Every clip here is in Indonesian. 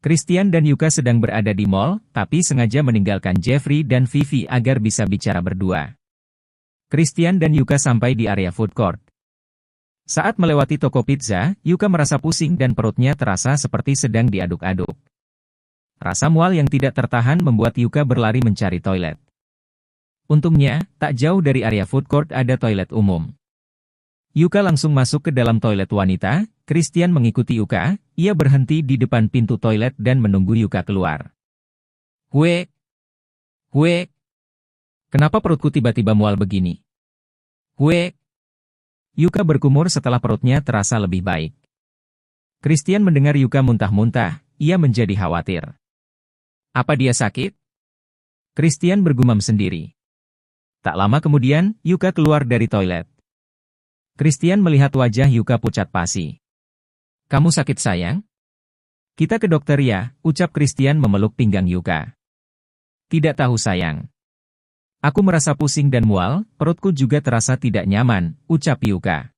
Christian dan Yuka sedang berada di mall, tapi sengaja meninggalkan Jeffrey dan Vivi agar bisa bicara berdua. Christian dan Yuka sampai di area food court. Saat melewati toko pizza, Yuka merasa pusing dan perutnya terasa seperti sedang diaduk-aduk. Rasa mual yang tidak tertahan membuat Yuka berlari mencari toilet. Untungnya, tak jauh dari area food court ada toilet umum. Yuka langsung masuk ke dalam toilet wanita. Christian mengikuti Yuka, ia berhenti di depan pintu toilet dan menunggu Yuka keluar. Huek! Huek! Kenapa perutku tiba-tiba mual begini? Huek! Yuka berkumur setelah perutnya terasa lebih baik. Christian mendengar Yuka muntah-muntah, ia menjadi khawatir. Apa dia sakit? Christian bergumam sendiri. Tak lama kemudian, Yuka keluar dari toilet. Christian melihat wajah Yuka pucat pasi. Kamu sakit sayang? Kita ke dokter ya, ucap Christian memeluk pinggang Yuka. Tidak tahu sayang. Aku merasa pusing dan mual, perutku juga terasa tidak nyaman, ucap Yuka.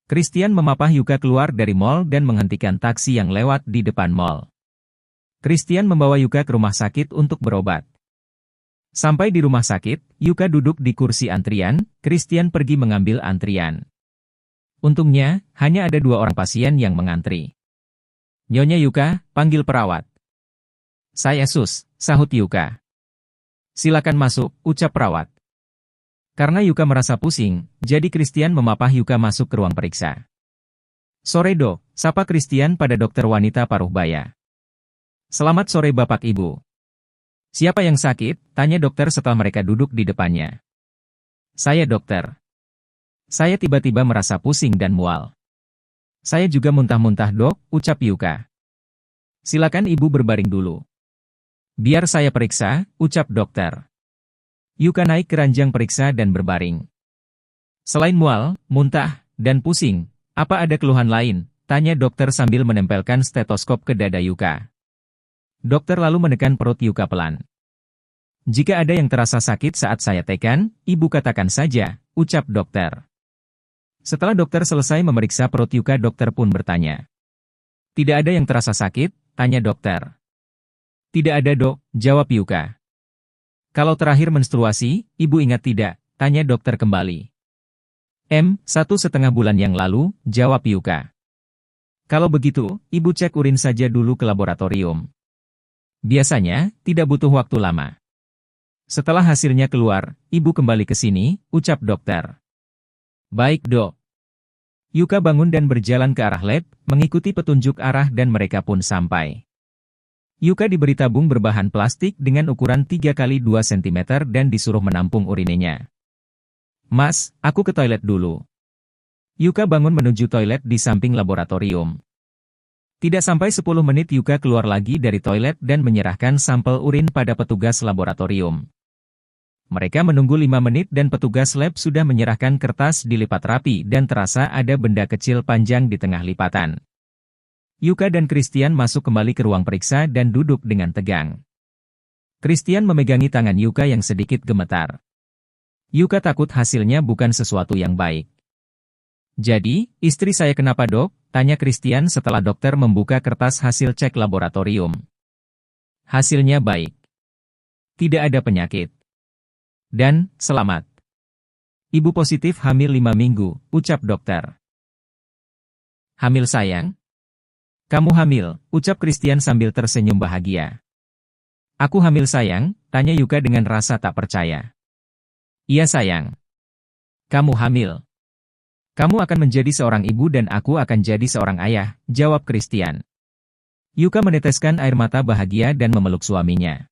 Christian memapah Yuka keluar dari mall dan menghentikan taksi yang lewat di depan mall. Christian membawa Yuka ke rumah sakit untuk berobat. Sampai di rumah sakit, Yuka duduk di kursi antrian, Christian pergi mengambil antrian. Untungnya, hanya ada 2 orang pasien yang mengantri. Nyonya Yuka, panggil perawat. Saya Sus, sahut Yuka. Silakan masuk, ucap perawat. Karena Yuka merasa pusing, jadi Christian memapah Yuka masuk ke ruang periksa. Sore dok, sapa Christian pada dokter wanita Paruhbaya. Selamat sore Bapak Ibu. Siapa yang sakit? Tanya dokter setelah mereka duduk di depannya. Saya dokter. Saya tiba-tiba merasa pusing dan mual. Saya juga muntah-muntah dok, ucap Yuka. Silakan ibu berbaring dulu. Biar saya periksa, ucap dokter. Yuka naik ke ranjang periksa dan berbaring. Selain mual, muntah, dan pusing, apa ada keluhan lain? Tanya dokter sambil menempelkan stetoskop ke dada Yuka. Dokter lalu menekan perut Yuka pelan. Jika ada yang terasa sakit saat saya tekan, ibu katakan saja, ucap dokter. Setelah dokter selesai memeriksa perut Yuka, dokter pun bertanya. Tidak ada yang terasa sakit? Tanya dokter. Tidak ada dok, jawab Yuka. Kalau terakhir menstruasi, ibu ingat tidak? Tanya dokter kembali. 1,5 bulan yang lalu, jawab Yuka. Kalau begitu, ibu cek urin saja dulu ke laboratorium. Biasanya, tidak butuh waktu lama. Setelah hasilnya keluar, ibu kembali ke sini, ucap dokter. Baik dok. Yuka bangun dan berjalan ke arah lab, mengikuti petunjuk arah dan mereka pun sampai. Yuka diberi tabung berbahan plastik dengan ukuran 3 x 2 cm dan disuruh menampung urinenya. Mas, aku ke toilet dulu. Yuka bangun menuju toilet di samping laboratorium. Tidak sampai 10 menit Yuka keluar lagi dari toilet dan menyerahkan sampel urin pada petugas laboratorium. Mereka menunggu 5 menit dan petugas lab sudah menyerahkan kertas dilipat rapi dan terasa ada benda kecil panjang di tengah lipatan. Yuka dan Christian masuk kembali ke ruang periksa dan duduk dengan tegang. Christian memegangi tangan Yuka yang sedikit gemetar. Yuka takut hasilnya bukan sesuatu yang baik. Jadi, istri saya kenapa dok? Tanya Christian setelah dokter membuka kertas hasil cek laboratorium. Hasilnya baik. Tidak ada penyakit. Dan, selamat. Ibu positif hamil 5 minggu, ucap dokter. Hamil sayang? Kamu hamil, ucap Christian sambil tersenyum bahagia. Aku hamil sayang, tanya Yuka dengan rasa tak percaya. Iya sayang. Kamu hamil. Kamu akan menjadi seorang ibu dan aku akan jadi seorang ayah, jawab Christian. Yuka meneteskan air mata bahagia dan memeluk suaminya.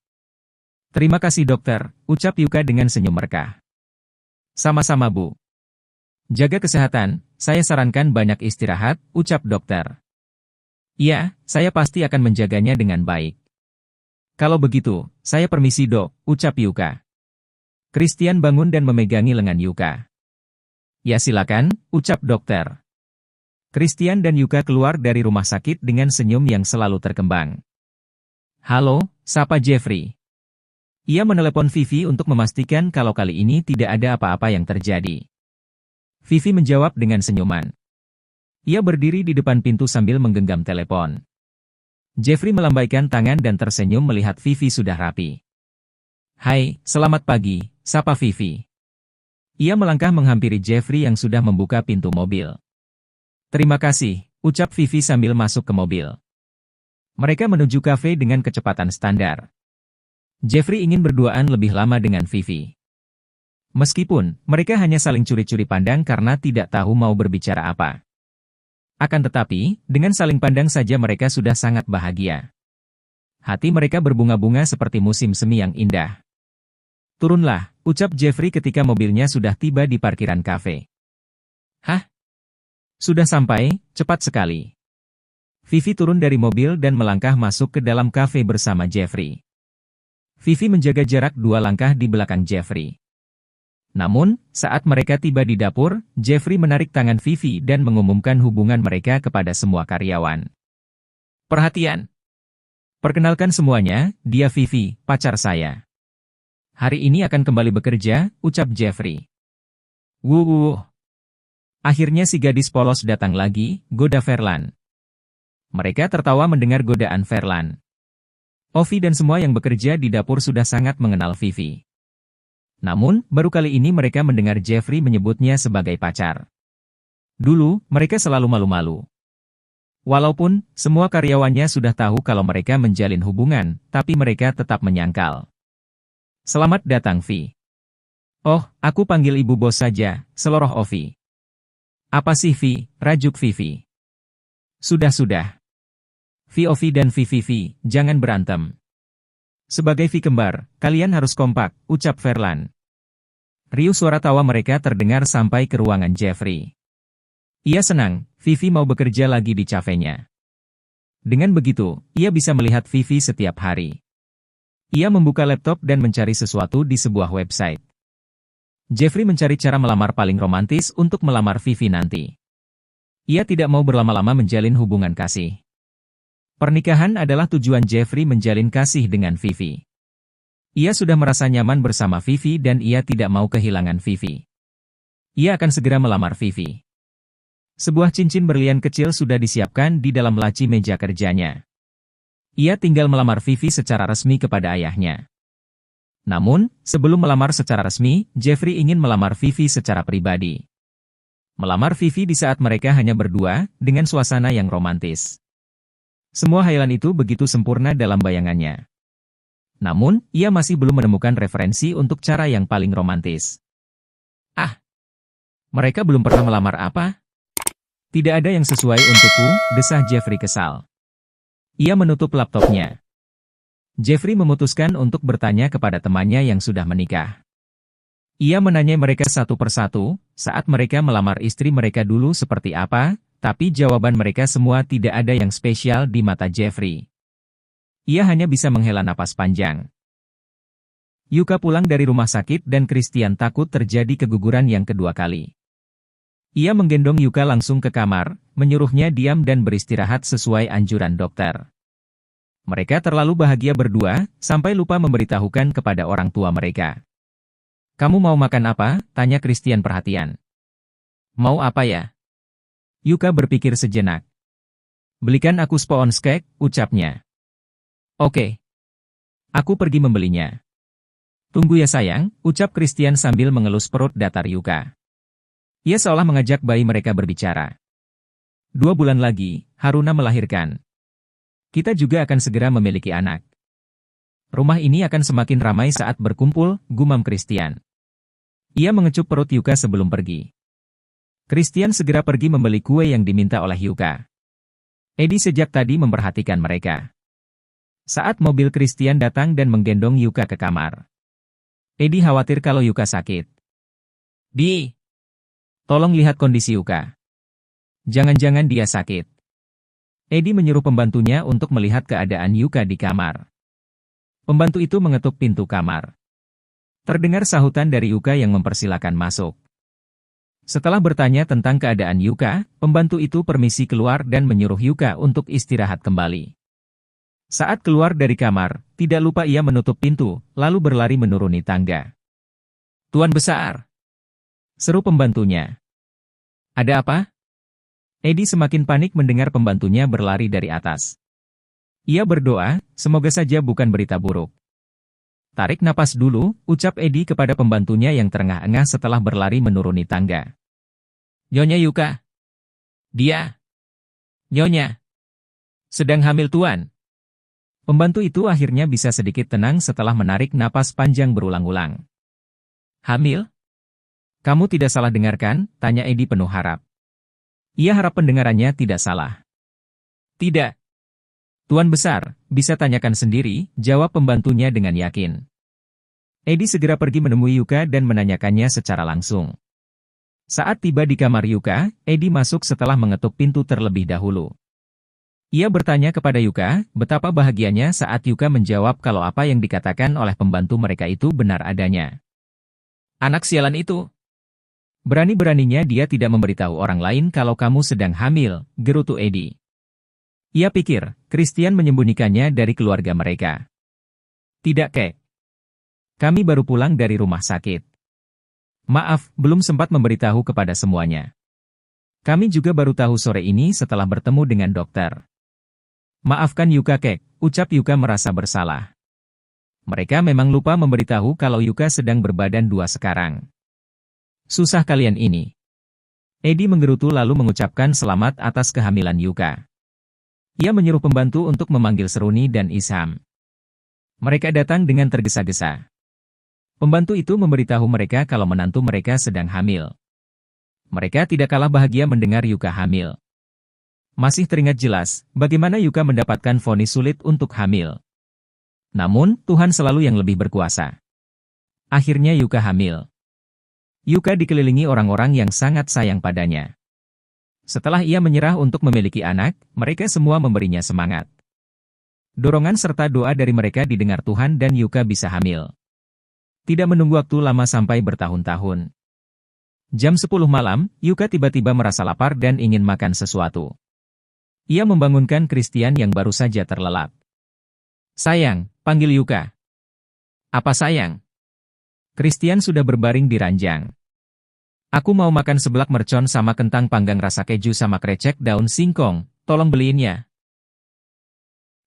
Terima kasih dokter, ucap Yuka dengan senyum merkah. Sama-sama bu. Jaga kesehatan, saya sarankan banyak istirahat, ucap dokter. Iya, saya pasti akan menjaganya dengan baik. Kalau begitu, saya permisi dok, ucap Yuka. Christian bangun dan memegangi lengan Yuka. Ya silakan, ucap dokter. Christian dan Yuka keluar dari rumah sakit dengan senyum yang selalu terkembang. Halo, sapa Jeffrey. Ia menelepon Vivi untuk memastikan kalau kali ini tidak ada apa-apa yang terjadi. Vivi menjawab dengan senyuman. Ia berdiri di depan pintu sambil menggenggam telepon. Jeffrey melambaikan tangan dan tersenyum melihat Vivi sudah rapi. Hai, selamat pagi, sapa Vivi. Ia melangkah menghampiri Jeffrey yang sudah membuka pintu mobil. Terima kasih, ucap Vivi sambil masuk ke mobil. Mereka menuju kafe dengan kecepatan standar. Jeffrey ingin berduaan lebih lama dengan Vivi. Meskipun, mereka hanya saling curi-curi pandang karena tidak tahu mau berbicara apa. Akan tetapi, dengan saling pandang saja mereka sudah sangat bahagia. Hati mereka berbunga-bunga seperti musim semi yang indah. Turunlah, ucap Jeffrey ketika mobilnya sudah tiba di parkiran kafe. Hah? Sudah sampai, cepat sekali. Vivi turun dari mobil dan melangkah masuk ke dalam kafe bersama Jeffrey. Vivi menjaga jarak 2 langkah di belakang Jeffrey. Namun, saat mereka tiba di dapur, Jeffrey menarik tangan Vivi dan mengumumkan hubungan mereka kepada semua karyawan. Perhatian! Perkenalkan semuanya, dia Vivi, pacar saya. Hari ini akan kembali bekerja, ucap Jeffrey. Wuh. Akhirnya si gadis polos datang lagi, goda Verlan. Mereka tertawa mendengar godaan Verlan. Ovi dan semua yang bekerja di dapur sudah sangat mengenal Vivi. Namun, baru kali ini mereka mendengar Jeffrey menyebutnya sebagai pacar. Dulu, mereka selalu malu-malu. Walaupun, semua karyawannya sudah tahu kalau mereka menjalin hubungan, tapi mereka tetap menyangkal. Selamat datang, Vi. Oh, aku panggil ibu bos saja, seloroh Ovi. Apa sih, Vi? Rajuk Vivi. Sudah. Vi Ovi dan Vi, jangan berantem. Sebagai Vi kembar, kalian harus kompak, ucap Verlan. Riuh suara tawa mereka terdengar sampai ke ruangan Jeffrey. Ia senang, Vivi mau bekerja lagi di kafenya. Dengan begitu, ia bisa melihat Vivi setiap hari. Ia membuka laptop dan mencari sesuatu di sebuah website. Jeffrey mencari cara melamar paling romantis untuk melamar Vivi nanti. Ia tidak mau berlama-lama menjalin hubungan kasih. Pernikahan adalah tujuan Jeffrey menjalin kasih dengan Vivi. Ia sudah merasa nyaman bersama Vivi dan ia tidak mau kehilangan Vivi. Ia akan segera melamar Vivi. Sebuah cincin berlian kecil sudah disiapkan di dalam laci meja kerjanya. Ia tinggal melamar Vivi secara resmi kepada ayahnya. Namun, sebelum melamar secara resmi, Jeffrey ingin melamar Vivi secara pribadi. Melamar Vivi di saat mereka hanya berdua, dengan suasana yang romantis. Semua hayalan itu begitu sempurna dalam bayangannya. Namun, ia masih belum menemukan referensi untuk cara yang paling romantis. Mereka belum pernah melamar apa? Tidak ada yang sesuai untukku, desah Jeffrey kesal. Ia menutup laptopnya. Jeffrey memutuskan untuk bertanya kepada temannya yang sudah menikah. Ia menanyai mereka satu persatu, saat mereka melamar istri mereka dulu seperti apa, tapi jawaban mereka semua tidak ada yang spesial di mata Jeffrey. Ia hanya bisa menghela napas panjang. Yuka pulang dari rumah sakit dan Christian takut terjadi keguguran yang kedua kali. Ia menggendong Yuka langsung ke kamar, menyuruhnya diam dan beristirahat sesuai anjuran dokter. Mereka terlalu bahagia berdua, sampai lupa memberitahukan kepada orang tua mereka. Kamu mau makan apa? Tanya Christian perhatian. Mau apa ya? Yuka berpikir sejenak. Belikan aku sponge cake, ucapnya. Oke. Aku pergi membelinya. Tunggu ya sayang, ucap Christian sambil mengelus perut datar Yuka. Ia seolah mengajak bayi mereka berbicara. 2 bulan lagi, Haruna melahirkan. Kita juga akan segera memiliki anak. Rumah ini akan semakin ramai saat berkumpul, gumam Christian. Ia mengecup perut Yuka sebelum pergi. Christian segera pergi membeli kue yang diminta oleh Yuka. Eddie sejak tadi memperhatikan mereka. Saat mobil Christian datang dan menggendong Yuka ke kamar. Eddie khawatir kalau Yuka sakit. Tolong lihat kondisi Yuka. Jangan-jangan dia sakit. Eddie menyuruh pembantunya untuk melihat keadaan Yuka di kamar. Pembantu itu mengetuk pintu kamar. Terdengar sahutan dari Yuka yang mempersilakan masuk. Setelah bertanya tentang keadaan Yuka, pembantu itu permisi keluar dan menyuruh Yuka untuk istirahat kembali. Saat keluar dari kamar, tidak lupa ia menutup pintu, lalu berlari menuruni tangga. Tuan besar! Seru pembantunya. Ada apa? Eddie semakin panik mendengar pembantunya berlari dari atas. Ia berdoa, semoga saja bukan berita buruk. Tarik napas dulu, ucap Eddie kepada pembantunya yang terengah-engah setelah berlari menuruni tangga. Nyonya Yuka. Dia. Nyonya. Sedang hamil tuan. Pembantu itu akhirnya bisa sedikit tenang setelah menarik napas panjang berulang-ulang. Hamil? Kamu tidak salah dengarkan? Tanya Eddie penuh harap. Ia harap pendengarannya tidak salah. Tidak. Tuan besar, bisa tanyakan sendiri, jawab pembantunya dengan yakin. Eddie segera pergi menemui Yuka dan menanyakannya secara langsung. Saat tiba di kamar Yuka, Eddie masuk setelah mengetuk pintu terlebih dahulu. Ia bertanya kepada Yuka, betapa bahagianya saat Yuka menjawab kalau apa yang dikatakan oleh pembantu mereka itu benar adanya. Anak sialan itu. Berani-beraninya dia tidak memberitahu orang lain kalau kamu sedang hamil, gerutu Eddie. Ia pikir, Christian menyembunyikannya dari keluarga mereka. Tidak, Kek. Kami baru pulang dari rumah sakit. Maaf, belum sempat memberitahu kepada semuanya. Kami juga baru tahu sore ini setelah bertemu dengan dokter. Maafkan Yuka, Kek, ucap Yuka merasa bersalah. Mereka memang lupa memberitahu kalau Yuka sedang berbadan dua sekarang. Susah kalian ini. Eddie menggerutu lalu mengucapkan selamat atas kehamilan Yuka. Ia menyuruh pembantu untuk memanggil Seruni dan Isham. Mereka datang dengan tergesa-gesa. Pembantu itu memberitahu mereka kalau menantu mereka sedang hamil. Mereka tidak kalah bahagia mendengar Yuka hamil. Masih teringat jelas, bagaimana Yuka mendapatkan vonis sulit untuk hamil. Namun, Tuhan selalu yang lebih berkuasa. Akhirnya Yuka hamil. Yuka dikelilingi orang-orang yang sangat sayang padanya. Setelah ia menyerah untuk memiliki anak, mereka semua memberinya semangat. Dorongan serta doa dari mereka didengar Tuhan dan Yuka bisa hamil. Tidak menunggu waktu lama sampai bertahun-tahun. Jam 10 malam, Yuka tiba-tiba merasa lapar dan ingin makan sesuatu. Ia membangunkan Christian yang baru saja terlelap. Sayang, panggil Yuka. Apa sayang? Christian sudah berbaring di ranjang. Aku mau makan seblak mercon sama kentang panggang rasa keju sama krecek daun singkong, tolong beliinnya.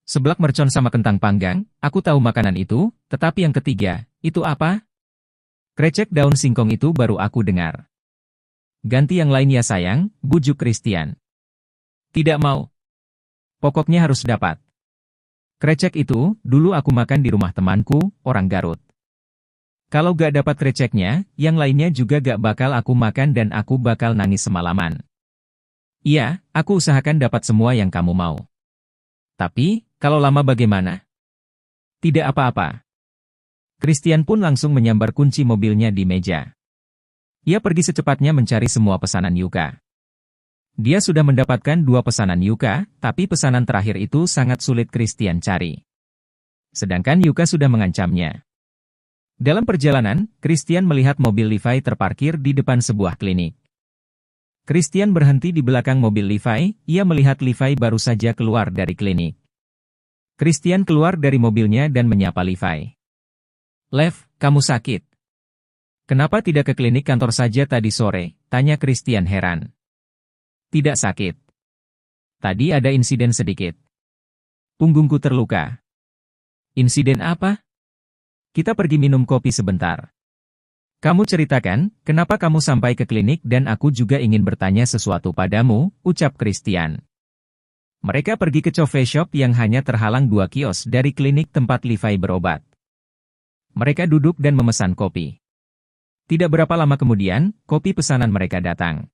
Seblak mercon sama kentang panggang, aku tahu makanan itu, tetapi yang ketiga, itu apa? Krecek daun singkong itu baru aku dengar. Ganti yang lain ya sayang, bujuk Christian. Tidak mau. Pokoknya harus dapat. Krecek itu, dulu aku makan di rumah temanku, orang Garut. Kalau gak dapat kreceknya, yang lainnya juga gak bakal aku makan dan aku bakal nangis semalaman. Iya, aku usahakan dapat semua yang kamu mau. Tapi, kalau lama bagaimana? Tidak apa-apa. Christian pun langsung menyambar kunci mobilnya di meja. Ia pergi secepatnya mencari semua pesanan Yuka. Dia sudah mendapatkan 2 pesanan Yuka, tapi pesanan terakhir itu sangat sulit Christian cari. Sedangkan Yuka sudah mengancamnya. Dalam perjalanan, Christian melihat mobil Levi terparkir di depan sebuah klinik. Christian berhenti di belakang mobil Levi, ia melihat Levi baru saja keluar dari klinik. Christian keluar dari mobilnya dan menyapa Levi. Lev, kamu sakit? Kenapa tidak ke klinik kantor saja tadi sore? Tanya Christian heran. Tidak sakit. Tadi ada insiden sedikit. Punggungku terluka. Insiden apa? Kita pergi minum kopi sebentar. Kamu ceritakan, kenapa kamu sampai ke klinik dan aku juga ingin bertanya sesuatu padamu, ucap Christian. Mereka pergi ke coffee shop yang hanya terhalang 2 kios dari klinik tempat Levi berobat. Mereka duduk dan memesan kopi. Tidak berapa lama kemudian, kopi pesanan mereka datang.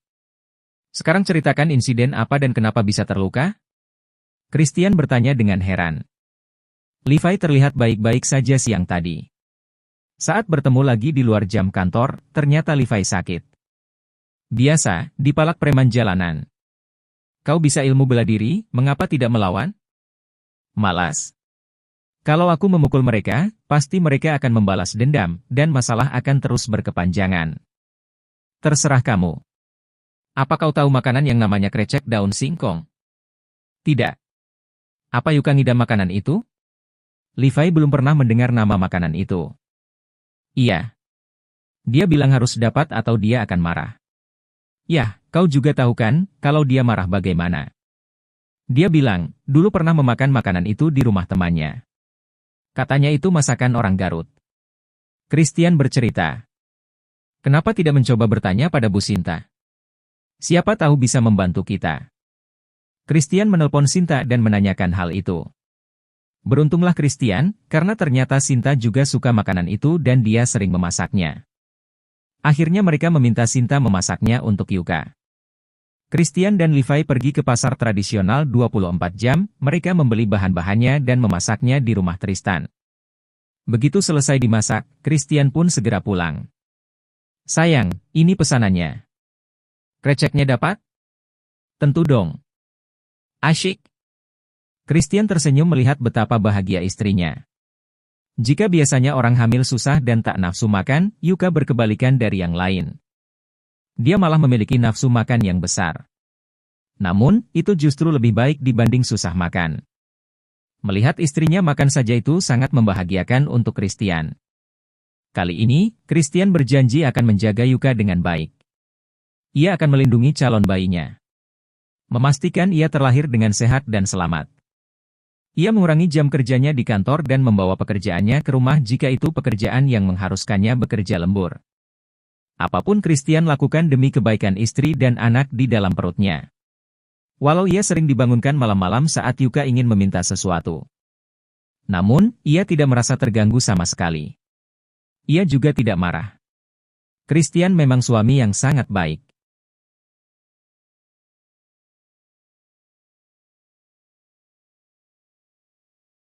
Sekarang ceritakan insiden apa dan kenapa bisa terluka? Christian bertanya dengan heran. Levi terlihat baik-baik saja siang tadi. Saat bertemu lagi di luar jam kantor, ternyata Levi sakit. Biasa, dipalak preman jalanan. Kau bisa ilmu bela diri, mengapa tidak melawan? Malas. Kalau aku memukul mereka, pasti mereka akan membalas dendam, dan masalah akan terus berkepanjangan. Terserah kamu. Apa kau tahu makanan yang namanya krecek daun singkong? Tidak. Apa Yuka ngidam makanan itu? Levi belum pernah mendengar nama makanan itu. Iya. Dia bilang harus dapat atau dia akan marah. Yah, kau juga tahu kan, kalau dia marah bagaimana? Dia bilang, dulu pernah memakan makanan itu di rumah temannya. Katanya itu masakan orang Garut. Christian bercerita. Kenapa tidak mencoba bertanya pada Bu Sinta? Siapa tahu bisa membantu kita. Christian menelpon Sinta dan menanyakan hal itu. Beruntunglah Christian, karena ternyata Sinta juga suka makanan itu dan dia sering memasaknya. Akhirnya mereka meminta Sinta memasaknya untuk Yuka. Christian dan Levi pergi ke pasar tradisional 24 jam, mereka membeli bahan-bahannya dan memasaknya di rumah Tristan. Begitu selesai dimasak, Christian pun segera pulang. Sayang, ini pesanannya. Kreceknya dapat? Tentu dong. Asyik. Christian tersenyum melihat betapa bahagia istrinya. Jika biasanya orang hamil susah dan tak nafsu makan, Yuka berkebalikan dari yang lain. Dia malah memiliki nafsu makan yang besar. Namun, itu justru lebih baik dibanding susah makan. Melihat istrinya makan saja itu sangat membahagiakan untuk Christian. Kali ini, Christian berjanji akan menjaga Yuka dengan baik. Ia akan melindungi calon bayinya. Memastikan ia terlahir dengan sehat dan selamat. Ia mengurangi jam kerjanya di kantor dan membawa pekerjaannya ke rumah jika itu pekerjaan yang mengharuskannya bekerja lembur. Apapun Christian lakukan demi kebaikan istri dan anak di dalam perutnya. Walau ia sering dibangunkan malam-malam saat Yuka ingin meminta sesuatu. Namun, ia tidak merasa terganggu sama sekali. Ia juga tidak marah. Christian memang suami yang sangat baik.